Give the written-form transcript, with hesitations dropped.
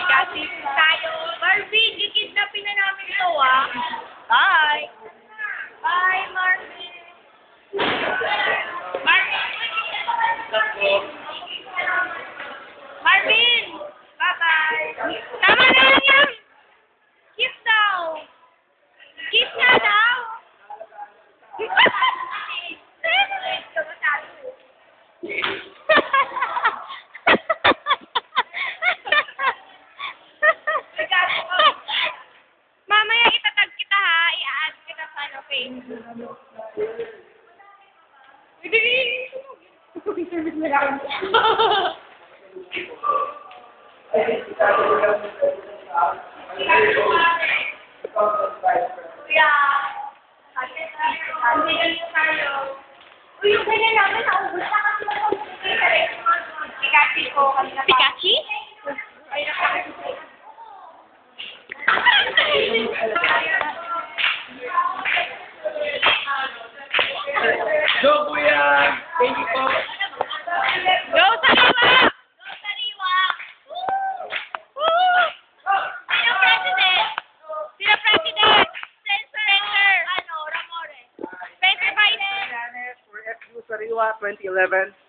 Kasi tayo. Marvin, kikidnapin na namin ito, ah. Bye. Bye, Marvin. Marvin. Marvin. Bye-bye. Tama na lang yan. Keep daw. Keep na daw. Mamaya itatag kita ha, i-add kita sa ano, Facebook. Kuya, yung ganyan namin, naubos na kasi Pikachi ko. Pikachi? Go, Kuya! Thank you po. Go, Sariwa! Go, Sariwa! Woo! Sino president? Sino president? Spencer. Ano, Ramore. Spencer Biden. For FU Sariwa 2011.